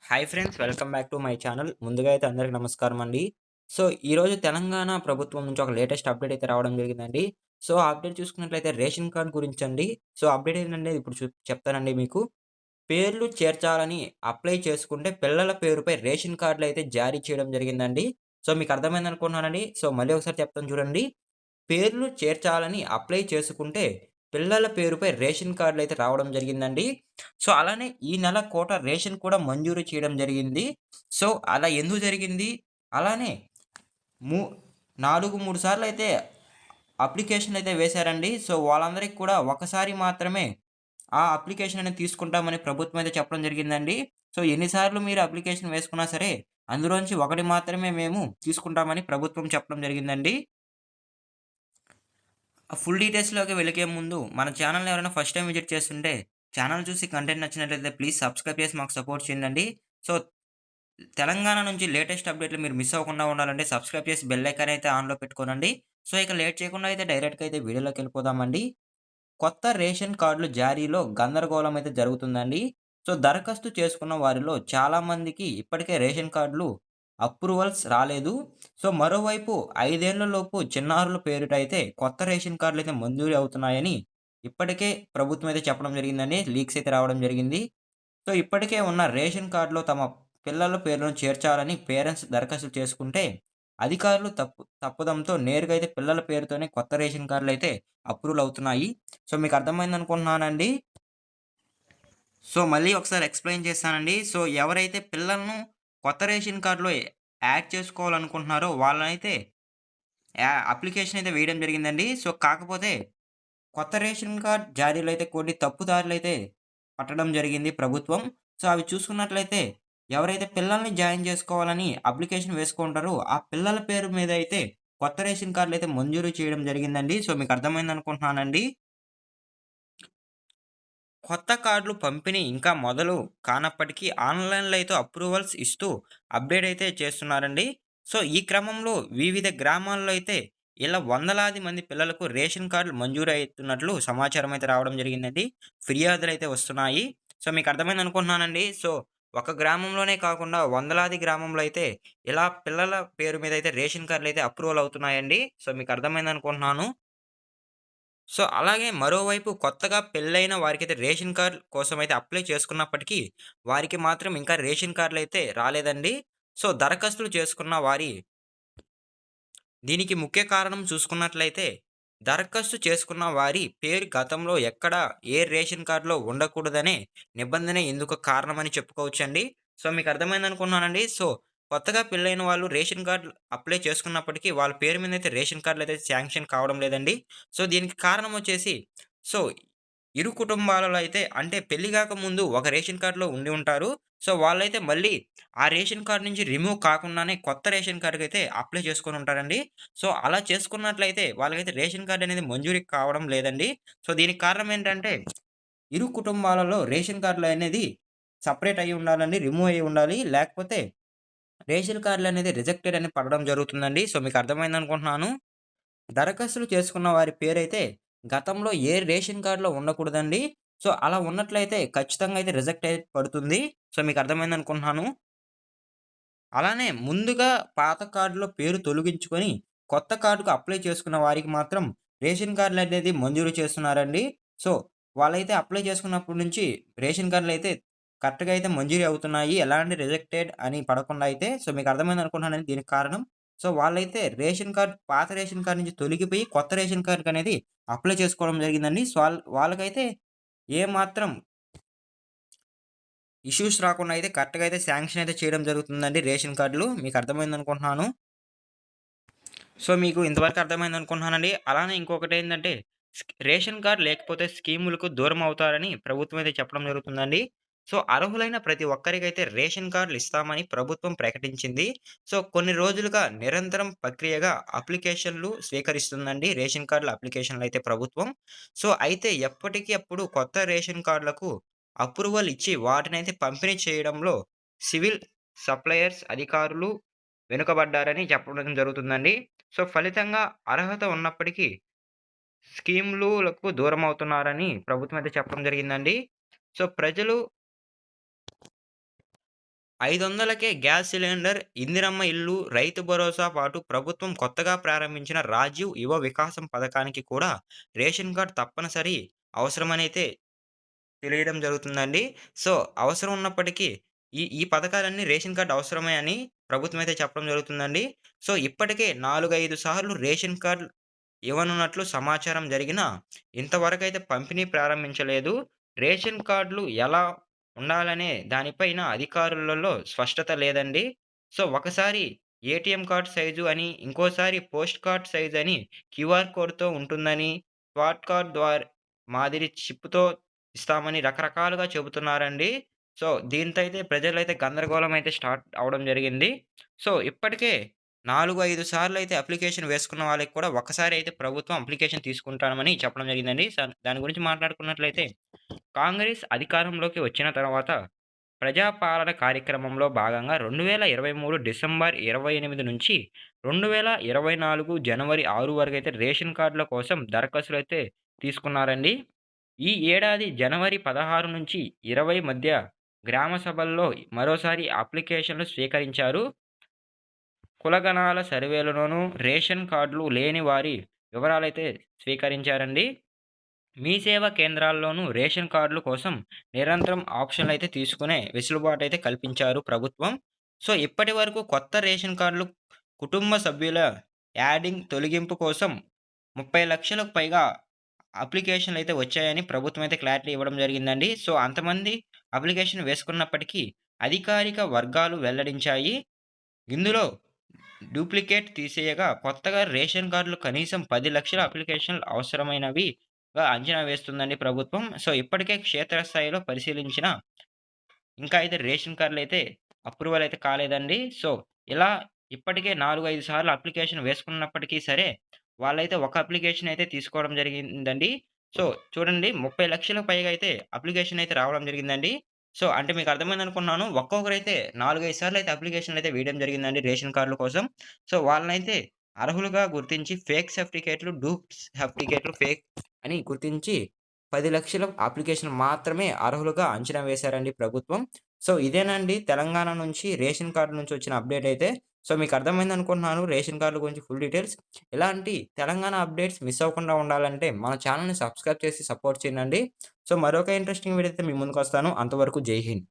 Hi friends, welcome back to my channel. ముందుగా అయితే అందరికి నమస్కారం అండి. సో, ఈరోజు తెలంగాణ ప్రభుత్వం నుంచి ఒక లేటెస్ట్ అప్డేట్ అయితే రావడం జరిగిందండి. సో, ఆ అప్డేట్ చూసుకున్నట్లయితే రేషన్ కార్డ్ గురించండి. సో, అప్డేట్ ఏంటంటే ఇప్పుడు చెప్తానండి మీకు. పేర్లు చేర్చాలని అప్లై చేసుకుంటే పిల్లల పేరుపై రేషన్ కార్డులు అయితే జారీ చేయడం జరిగిందండి. సో, మీకు అర్థమైందనుకుంటున్నానండి. సో, మళ్ళీ ఒకసారి చెప్తాను చూడండి. పేర్లు చేర్చాలని అప్లై చేసుకుంటే, పిల్లల పేరుపై రేషన్ కార్డులయితే రావడం జరిగిందండి. సో, అలానే ఈ నెల కోట రేషన్ కూడా మంజూరు చేయడం జరిగింది. సో, అలా ఎందుకు జరిగింది? అలానే ము 3 సార్లయితే అప్లికేషన్ అయితే వేశారండి. సో, వాళ్ళందరికి కూడా ఒకసారి మాత్రమే ఆ అప్లికేషన్ అనేది తీసుకుంటామని ప్రభుత్వం అయితే చెప్పడం జరిగిందండి. సో, ఎన్ని సార్లు మీరు అప్లికేషన్ వేసుకున్నా సరే, అందులోంచి ఒకటి మాత్రమే మేము తీసుకుంటామని ప్రభుత్వం చెప్పడం జరిగిందండి. ఆ ఫుల్ డీటెయిల్స్‌లోకి వెళ్ళకే ముందు మన ఛానెల్‌ని ఎవరైనా ఫస్ట్ టైమ్ విజిట్ చేస్తుంటే, ఛానెల్ చూసి కంటెంట్ నచ్చినట్లయితే ప్లీజ్ సబ్స్క్రైబ్ చేసి మాకు సపోర్ట్ చేయండండి. సో, తెలంగాణ నుంచి లేటెస్ట్ అప్డేట్‌లు మీరు మిస్ అవ్వకుండా ఉండాలంటే సబ్స్క్రైబ్ చేసి బెల్ ఐకాన్ అయితే ఆన్‌లో పెట్టుకోనండి. సో, ఇక లేట్ చేయకుండా అయితే డైరెక్ట్‌గా అయితే వీడియోలోకెళ్ళిపోదామండి. కొత్త రేషన్ కార్డులు జారీలో గందరగోళం అయితే జరుగుతుందండి. సో, దరఖాస్తు చేసుకున్న వారిలో చాలామందికి ఇప్పటికే రేషన్ కార్డులు అప్రూవల్స్ రాలేదు. సో, మరోవైపు 5 ఏళ్లలోపు చిన్నారుల పేరిట అయితే కొత్త రేషన్ కార్డులయితే మంజూరు అవుతున్నాయని ఇప్పటికే ప్రభుత్వం అయితే చెప్పడం జరిగిందండి. లీక్స్ అయితే రావడం జరిగింది. సో, ఇప్పటికే ఉన్న రేషన్ కార్డ్‌లో తమ పిల్లల పేర్లను చేర్చాలని పేరెంట్స్ దరఖాస్తు చేసుకుంటే, అధికారులు తప్పుదంతో నేరుగా అయితే పిల్లల పేరుతోనే కొత్త రేషన్ కార్డులయితే అప్రూవల్ అవుతున్నాయి. సో, మీకు అర్థమైందనుకుంటున్నానండి. సో, మళ్ళీ ఒకసారి ఎక్స్‌ప్లెయిన్ చేస్తానండి. సో, ఎవరైతే పిల్లలను కొత్త రేషన్ కార్డ్‌లో యాడ్ చేసుకోవాలనుకుంటున్నారో వాళ్ళనైతే అప్లికేషన్ అయితే వేయడం జరిగిందండి. సో, కాకపోతే కొత్త రేషన్ కార్డ్ జారీలో అయితే కొన్ని తప్పుదారులైతే పట్టడం జరిగింది ప్రభుత్వం. సో, అవి చూసుకున్నట్లయితే ఎవరైతే పిల్లల్ని జాయిన్ చేసుకోవాలని అప్లికేషన్ వేసుకుంటారో, ఆ పిల్లల పేరు మీద అయితే కొత్త రేషన్ కార్డులయితే మంజూరు చేయడం జరిగిందండి. సో, మీకు అర్థమైందనుకుంటున్నానండి. కొత్త కార్డులు పంపిణీ ఇంకా మొదలు కానప్పటికీ ఆన్‌లైన్‌లో అయితే అప్రూవల్స్ ఇస్తూ అప్‌డేట్ అయితే చేస్తున్నారండి. సో, ఈ క్రమంలో వివిధ గ్రామాల్లో అయితే ఇలా వందలాది మంది పిల్లలకు రేషన్ కార్డులు మంజూరు అయితున్నట్లు సమాచారం అయితే రావడం జరిగిందండి. ఫిర్యాదులైతే వస్తున్నాయి. సో, మీకు అర్థమైందనుకుంటున్నానండి. సో, ఒక గ్రామంలోనే కాకుండా వందలాది గ్రామంలో అయితే ఇలా పిల్లల పేరు మీద అయితే రేషన్ కార్డులు అయితే అప్రూవల్ అవుతున్నాయండి. సో, మీకు అర్థమైందనుకుంటున్నాను. సో, అలాగే మరోవైపు కొత్తగా పెళ్ళైన వారికైతే రేషన్ కార్డ్ కోసమైతే అప్లై చేసుకున్నప్పటికీ, వారికి మాత్రం ఇంకా రేషన్ కార్డులైతే రాలేదండి. సో, దరఖాస్తులు చేసుకున్న వారి దీనికి ముఖ్య కారణం చూసుకున్నట్లయితే, దరఖాస్తు చేసుకున్న వారి పేరు గతంలో ఎక్కడ ఏ రేషన్ కార్డ్‌లో ఉండకూడదనే నిబంధన ఇందుకు కారణమని చెప్పుకోవచ్చండి. సో, మీకు అర్థమైందనుకున్నానండి. సో, కొత్తగా పెళ్ళైన వాళ్ళు రేషన్ కార్డ్ అప్లై చేసుకున్నప్పటికీ వాళ్ళ పేరు మీదైతే రేషన్ కార్డ్‌లయితే శాంక్షన్ కావడం లేదండి. సో, దీనికి కారణం వచ్చేసి సో, ఇరు కుటుంబాలలో అయితే అంటే పెళ్లి గాకముందు ఒక రేషన్ కార్డ్‌లో ఉండి ఉంటారు. సో, వాళ్ళైతే మళ్ళీ ఆ రేషన్ కార్డ్ నుంచి రిమూవ్ కాకుండానే కొత్త రేషన్ కార్డ్‌కైతే అప్లై చేసుకొని ఉంటారండి. సో, అలా చేసుకున్నట్లయితే వాళ్ళకైతే రేషన్ కార్డ్ అనేది మంజూరీ కావడం లేదండి. సో, దీనికి కారణం ఏంటంటే, ఇరు కుటుంబాలలో రేషన్ కార్డ్‌లనేది సెపరేట్ అయ్యి ఉండాలండి. రిమూవ్ అయ్యి ఉండాలి. లేకపోతే రేషన్ కార్డ్‌లనేది రిజెక్టెడ్ అని పడడం జరుగుతుందండి. సో, మీకు అర్థమైందనుకుంటున్నాను. దరఖాస్తులు చేసుకున్న వారి పేరైతే గతంలో ఏ రేషన్ కార్డ్‌లో ఉండకూడదండి. సో, అలా ఉన్నట్లయితే ఖచ్చితంగా అయితే రిజెక్ట్ అయి పడుతుంది. సో, మీకు అర్థమైందనుకుంటున్నాను. అలానే ముందుగా పాత కార్డ్‌లో పేరు తొలగించుకొని, కొత్త కార్డ్‌కు అప్లై చేసుకున్న వారికి మాత్రం రేషన్ కార్డ్‌లనేది మంజూరు చేస్తున్నారండి. సో, వాళ్ళైతే అప్లై చేసుకున్నప్పటి నుంచి రేషన్ కార్డ్‌లయితే కరెక్ట్‌గా అయితే మంజూరీ అవుతున్నాయి. ఎలాంటి రిజెక్టెడ్ అని పడకుండా అయితే. సో, మీకు అర్థమైందనుకుంటున్నానండి దీనికి కారణం. సో, వాళ్ళైతే రేషన్ కార్డ్ పాత రేషన్ కార్డ్ నుంచి తొలగిపోయి కొత్త రేషన్ కార్డ్‌కనేది అప్లై చేసుకోవడం జరిగిందండి. సో, వాళ్ళకైతే ఏమాత్రం ఇష్యూస్ రాకుండా అయితే కరెక్ట్‌గా అయితే శాంక్షన్ అయితే చేయడం జరుగుతుందండి రేషన్ కార్డులు. మీకు అర్థమైందనుకుంటున్నాను. సో, మీకు ఇంతవరకు అర్థమైందనుకుంటున్నానండి. అలానే ఇంకొకటేందంటే రేషన్ కార్డ్ లేకపోతే స్కీములకు దూరం అవుతారని ప్రభుత్వం అయితే చెప్పడం జరుగుతుందండి. సో, అర్హులైన ప్రతి ఒక్కరికైతే రేషన్ కార్డులు ఇస్తామని ప్రభుత్వం ప్రకటించింది. సో, కొన్ని రోజులుగా నిరంతరం ప్రక్రియగా అప్లికేషన్‌లు స్వీకరిస్తుందండి. రేషన్ కార్డుల అప్లికేషన్‌లయితే ప్రభుత్వం. సో, అయితే ఎప్పటికి అప్పుడు కొత్త రేషన్ కార్డులకు అప్రూవల్ ఇచ్చి వాటినైతే పంపిణీ చేయడంలో సివిల్ సప్లయర్స్ అధికారులు వెనుకబడ్డారని చెప్పడం జరుగుతుందండి. సో, ఫలితంగా అర్హత ఉన్నప్పటికీ స్కీమ్‌లులకు దూరమవుతున్నారని ప్రభుత్వం అయితే చెప్పడం జరిగిందండి. సో, ప్రజలు 500కే గ్యాస్ సిలిండర్, ఇందిరమ్మ ఇల్లు, రైతు భరోసా పాటు ప్రభుత్వం కొత్తగా ప్రారంభించిన రాజీవ్ యువ వికాసం పథకానికి కూడా రేషన్ కార్డ్ తప్పనిసరి అవసరమనైతే తెలియడం జరుగుతుందండి. సో, అవసరం ఉన్నప్పటికీ ఈ పథకాలన్నీ రేషన్ కార్డ్ అవసరమే అని ప్రభుత్వం అయితే చెప్పడం జరుగుతుందండి. సో, ఇప్పటికే 4, 5 సార్లు రేషన్ కార్డ్ ఇవ్వనున్నట్లు సమాచారం జరిగినా, ఇంతవరకైతే పంపిణీ ప్రారంభించలేదు. రేషన్ కార్డ్‌లు ఎలా ఉండాలనే దానిపైన అధికారులలో స్పష్టత లేదండి. సో, ఒకసారి ఏటీఎం కార్డ్ సైజు అని, ఇంకోసారి పోస్ట్ కార్డ్ సైజ్ అని, క్యూఆర్ కోడ్‌తో ఉంటుందని, స్మార్ట్ కార్డ్ మాదిరి చిప్‌తో ఇస్తామని రకరకాలుగా చెబుతున్నారండి. సో, దీంతో అయితే ప్రజలైతే గందరగోళం అయితే స్టార్ట్ అవ్వడం జరిగింది. సో, ఇప్పటికే 4, 5 సార్లయితే అప్లికేషన్ వేసుకున్న వాళ్ళకి కూడా ఒక్కసారి అయితే ప్రభుత్వం అప్లికేషన్ తీసుకుంటామని చెప్పడం జరిగిందండి. దాని గురించి మాట్లాడుకున్నట్లయితే కాంగ్రెస్ అధికారంలోకి వచ్చిన తర్వాత ప్రజాపాలన కార్యక్రమంలో భాగంగా 2023 డిసెంబర్ 28 నుంచి 2024 జనవరి 6 వరకైతే రేషన్ కార్డుల కోసం దరఖాస్తులైతే తీసుకున్నారండి. ఈ ఏడాది జనవరి 16 నుంచి 20 మధ్య గ్రామ సభల్లో మరోసారి అప్లికేషన్లు స్వీకరించారు. కులగణాల సర్వేలోనూ రేషన్ కార్డులు లేని వారి వివరాలైతే స్వీకరించారండి. మీ సేవా కేంద్రాల్లోనూ రేషన్ కార్డుల కోసం నిరంతరం ఆప్షన్‌లయితే తీసుకునే వెసులుబాటయితే కల్పించారు ప్రభుత్వం. సో, ఇప్పటివరకు కొత్త రేషన్ కార్డులు కుటుంబ సభ్యుల యాడింగ్, తొలగింపు కోసం 30,00,000కు పైగా అప్లికేషన్‌లయితే వచ్చాయని ప్రభుత్వం అయితే క్లారిటీ ఇవ్వడం జరిగిందండి. సో, అంతమంది అప్లికేషన్ వేసుకున్నప్పటికీ అధికారిక వర్గాలు వెల్లడించాయి. ఇందులో డూప్లికేట్ తీసేయగా కొత్తగా రేషన్ కార్డులు కనీసం 10,00,000 అప్లికేషన్‌లు అవసరమైనవిగా అంచనా వేస్తుందండి ప్రభుత్వం. సో, ఇప్పటికే క్షేత్రస్థాయిలో పరిశీలించిన ఇంకా అయితే రేషన్ కార్డులైతే అప్రూవల్ అయితే కాలేదండి. సో, ఇలా ఇప్పటికే 4, 5 సార్లు అప్లికేషన్ వేసుకున్నప్పటికీ సరే, వాళ్ళైతే ఒక అప్లికేషన్ అయితే తీసుకోవడం జరిగిందండి. సో, చూడండి 30,00,000 పైగా అయితే అప్లికేషన్ అయితే రావడం జరిగిందండి. సో, అంటే మీకు అర్థమైందనుకున్నాను. ఒక్కొక్కరైతే 4, 5 సార్లు అయితే అప్లికేషన్‌లయితే వేయడం జరిగిందండి రేషన్ కార్డుల కోసం. సో, వాళ్ళనైతే అర్హులుగా గుర్తించి ఫేక్ సర్టిఫికేట్‌లు, సర్టిఫికేట్‌లు ఫేక్ అని గుర్తించి 10,00,000 అప్లికేషన్‌లు మాత్రమే అర్హులుగా అంచనా వేశారండి ప్రభుత్వం. సో, ఇదేనండి తెలంగాణ నుంచి రేషన్ కార్డ్ నుంచి వచ్చిన అప్డేట్ అయితే. సో, మీకు అర్థమైందనుకుంటున్నాను రేషన్ కార్డ్‌ల గురించి ఫుల్ డీటెయిల్స్. ఇలాంటి తెలంగాణ అప్డేట్స్ మిస్ అవ్వకుండా ఉండాలంటే మన ఛానెల్‌ని సబ్స్క్రైబ్ చేసి సపోర్ట్ చేయండి. సో, మరొక ఇంట్రెస్టింగ్ వీడియోతో మీ ముందుకొస్తాను. అంతవరకు జై హింద్.